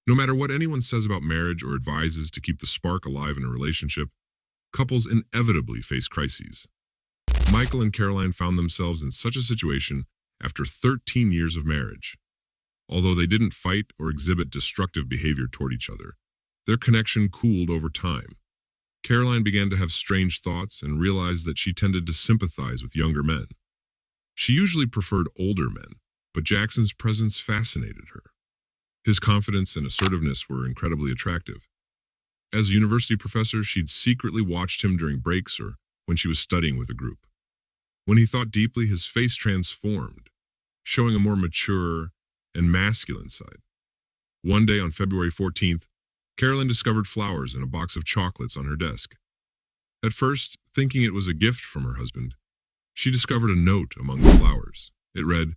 No matter what anyone says about marriage or advises to keep the spark alive in a relationship, couples inevitably face crises. Michael and Caroline found themselves in such a situation after 13 years of marriage. Although they didn't fight or exhibit destructive behavior toward each other, their connection cooled over time. Caroline began to have strange thoughts and realized that she tended to sympathize with younger men. She usually preferred older men, but Jackson's presence fascinated her. His confidence and assertiveness were incredibly attractive. As a university professor, she'd secretly watched him during breaks or when she was studying with a group. When he thought deeply, his face transformed, showing a more mature and masculine side. One day on February 14th, Carolyn discovered flowers and a box of chocolates on her desk. At first, thinking it was a gift from her husband, she discovered a note among the flowers. It read,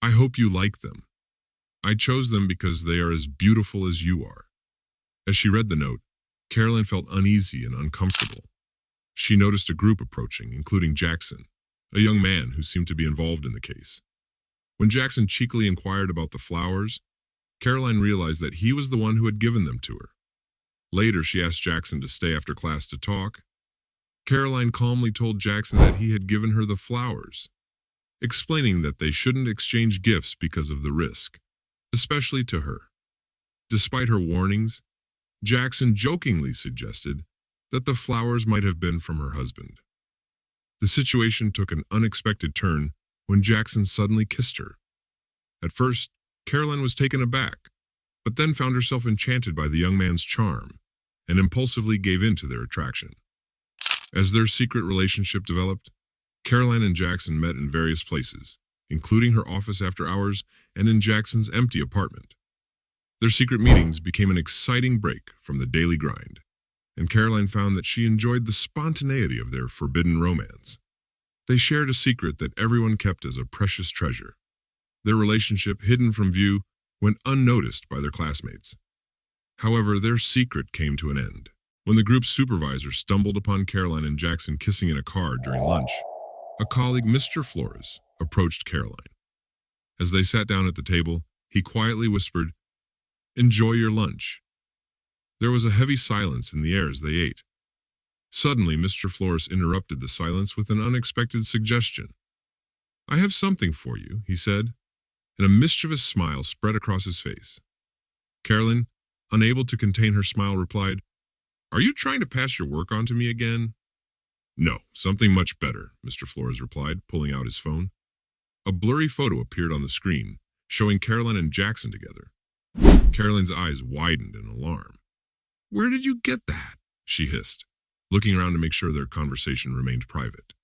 "I hope you like them. I chose them because they are as beautiful as you are." As she read the note, Carolyn felt uneasy and uncomfortable. She noticed a group approaching, including Jackson, a young man who seemed to be involved in the case. When Jackson cheekily inquired about the flowers, Caroline realized that he was the one who had given them to her. Later, she asked Jackson to stay after class to talk. Caroline calmly told Jackson that he had given her the flowers, explaining that they shouldn't exchange gifts because of the risk, especially to her. Despite her warnings, Jackson jokingly suggested that the flowers might have been from her husband. The situation took an unexpected turn when Jackson suddenly kissed her. At first, Caroline was taken aback, but then found herself enchanted by the young man's charm and impulsively gave in to their attraction. As their secret relationship developed, Caroline and Jackson met in various places, including her office after hours and in Jackson's empty apartment. Their secret meetings became an exciting break from the daily grind, and Caroline found that she enjoyed the spontaneity of their forbidden romance. They shared a secret that everyone kept as a precious treasure. Their relationship, hidden from view, went unnoticed by their classmates. However, their secret came to an end when the group's supervisor stumbled upon Caroline and Jackson kissing in a car during lunch. A colleague, Mr. Flores, approached Caroline. As they sat down at the table, he quietly whispered, "Enjoy your lunch." There was a heavy silence in the air as they ate. Suddenly, Mr. Flores interrupted the silence with an unexpected suggestion. "I have something for you," he said, and a mischievous smile spread across his face. Caroline, unable to contain her smile, replied, "Are you trying to pass your work on to me again?" "No, something much better," Mr. Flores replied, pulling out his phone. A blurry photo appeared on the screen, showing Caroline and Jackson together. Caroline's eyes widened in alarm. "Where did you get that?" she hissed, looking around to make sure their conversation remained private.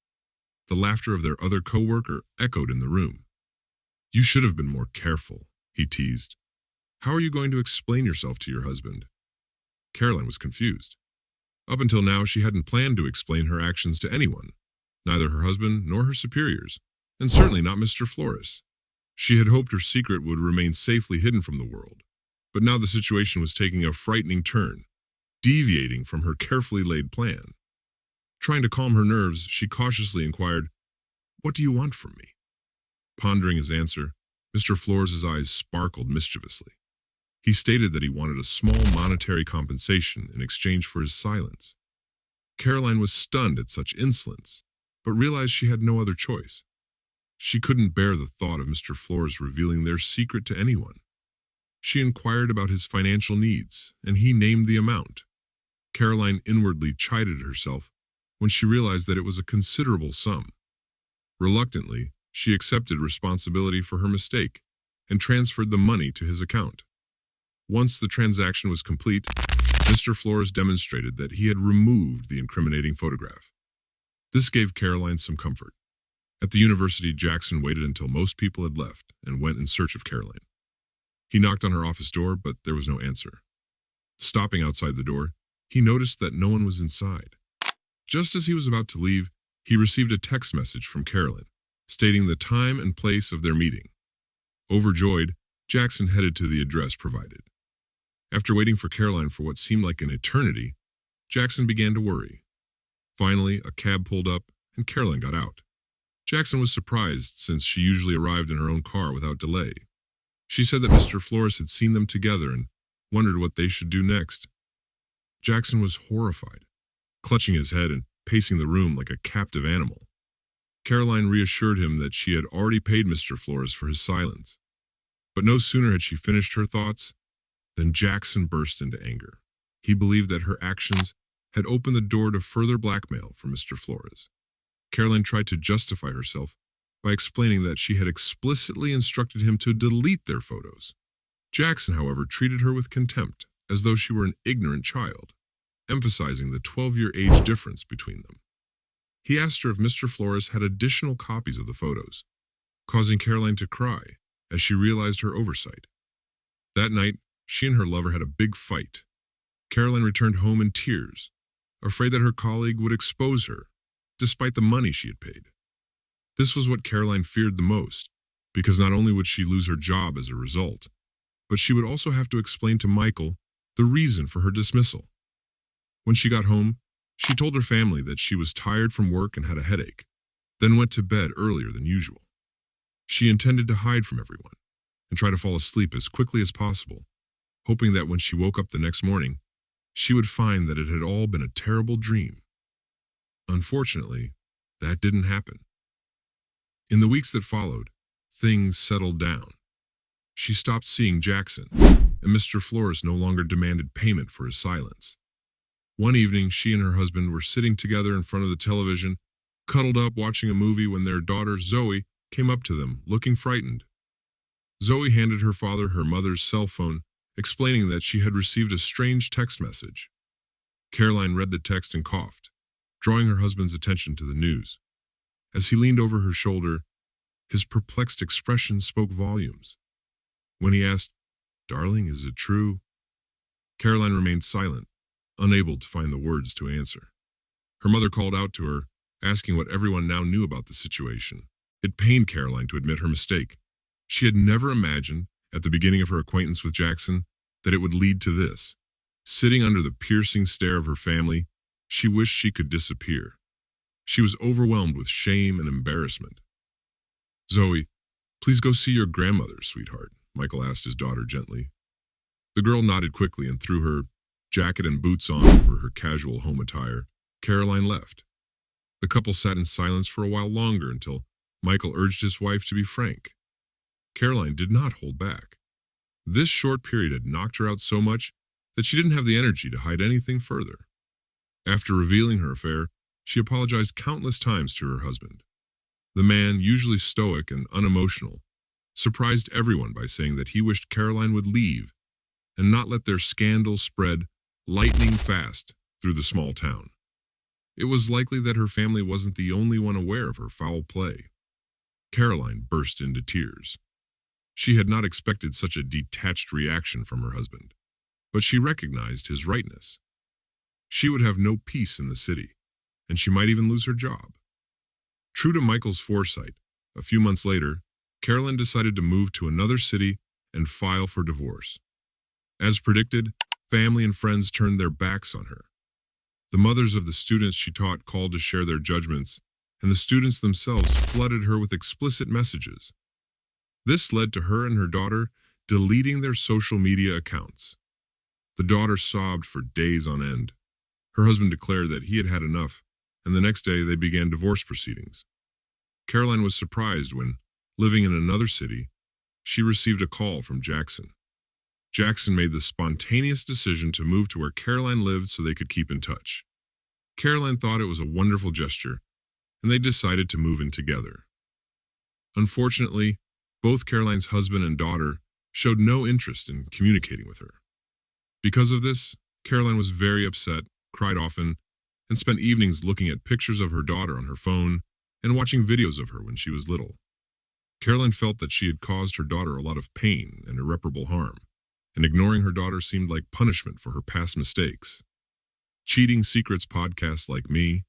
The laughter of their other coworker echoed in the room. "You should have been more careful," he teased. "How are you going to explain yourself to your husband?" Caroline was confused. Up until now, she hadn't planned to explain her actions to anyone, neither her husband nor her superiors, and certainly not Mr. Flores. She had hoped her secret would remain safely hidden from the world, but now the situation was taking a frightening turn, deviating from her carefully laid plan. Trying to calm her nerves, she cautiously inquired, "What do you want from me?" Pondering his answer, Mr. Flores' eyes sparkled mischievously. He stated that he wanted a small monetary compensation in exchange for his silence. Caroline was stunned at such insolence, but realized she had no other choice. She couldn't bear the thought of Mr. Flores revealing their secret to anyone. She inquired about his financial needs, and he named the amount. Caroline inwardly chided herself when she realized that it was a considerable sum. Reluctantly, she accepted responsibility for her mistake and transferred the money to his account. Once the transaction was complete, Mr. Flores demonstrated that he had removed the incriminating photograph. This gave Caroline some comfort. At the university, Jackson waited until most people had left and went in search of Caroline. He knocked on her office door, but there was no answer. Stopping outside the door, he noticed that no one was inside. Just as he was about to leave, he received a text message from Caroline, stating the time and place of their meeting. Overjoyed, Jackson headed to the address provided. After waiting for Caroline for what seemed like an eternity, Jackson began to worry. Finally, a cab pulled up, and Caroline got out. Jackson was surprised since she usually arrived in her own car without delay. She said that Mr. Flores had seen them together and wondered what they should do next. Jackson was horrified, clutching his head and pacing the room like a captive animal. Caroline reassured him that she had already paid Mr. Flores for his silence. But no sooner had she finished her thoughts than Jackson burst into anger. He believed that her actions had opened the door to further blackmail from Mr. Flores. Caroline tried to justify herself by explaining that she had explicitly instructed him to delete their photos. Jackson, however, treated her with contempt, as though she were an ignorant child, emphasizing the 12-year age difference between them. He asked her if Mr. Flores had additional copies of the photos, causing Caroline to cry as she realized her oversight. That night, she and her lover had a big fight. Caroline returned home in tears, afraid that her colleague would expose her, despite the money she had paid. This was what Caroline feared the most, because not only would she lose her job as a result, but she would also have to explain to Michael the reason for her dismissal. When she got home, she told her family that she was tired from work and had a headache, then went to bed earlier than usual. She intended to hide from everyone and try to fall asleep as quickly as possible, hoping that when she woke up the next morning, she would find that it had all been a terrible dream. Unfortunately, that didn't happen. In the weeks that followed, things settled down. She stopped seeing Jackson, and Mr. Flores no longer demanded payment for his silence. One evening, she and her husband were sitting together in front of the television, cuddled up watching a movie when their daughter Zoe came up to them, looking frightened. Zoe handed her father her mother's cell phone, explaining that she had received a strange text message. Caroline read the text and coughed, drawing her husband's attention to the news. As he leaned over her shoulder, his perplexed expression spoke volumes. When he asked, "Darling, is it true?" Caroline remained silent, unable to find the words to answer. Her mother called out to her, asking what everyone now knew about the situation. It pained Caroline to admit her mistake. She had never imagined, at the beginning of her acquaintance with Jackson, that it would lead to this. Sitting under the piercing stare of her family, she wished she could disappear. She was overwhelmed with shame and embarrassment. "Zoe, please go see your grandmother, sweetheart," Michael asked his daughter gently. The girl nodded quickly and threw her jacket and boots on over her casual home attire. Caroline left. The couple sat in silence for a while longer until Michael urged his wife to be frank. Caroline did not hold back. This short period had knocked her out so much that she didn't have the energy to hide anything further. After revealing her affair, she apologized countless times to her husband. The man, usually stoic and unemotional, surprised everyone by saying that he wished Caroline would leave and not let their scandal spread lightning fast through the small town. It was likely that her family wasn't the only one aware of her foul play. Caroline burst into tears. She had not expected such a detached reaction from her husband, but she recognized his rightness. She would have no peace in the city, and she might even lose her job. True to Michael's foresight, a few months later, Caroline decided to move to another city and file for divorce. As predicted, family and friends turned their backs on her. The mothers of the students she taught called to share their judgments, and the students themselves flooded her with explicit messages. This led to her and her daughter deleting their social media accounts. The daughter sobbed for days on end. Her husband declared that he had had enough, and the next day they began divorce proceedings. Caroline was surprised when, living in another city, she received a call from Jackson. Jackson made the spontaneous decision to move to where Caroline lived so they could keep in touch. Caroline thought it was a wonderful gesture, and they decided to move in together. Unfortunately, both Caroline's husband and daughter showed no interest in communicating with her. Because of this, Caroline was very upset, cried often, and spent evenings looking at pictures of her daughter on her phone and watching videos of her when she was little. Caroline felt that she had caused her daughter a lot of pain and irreparable harm, and ignoring her daughter seemed like punishment for her past mistakes. Cheating Secrets podcasts like me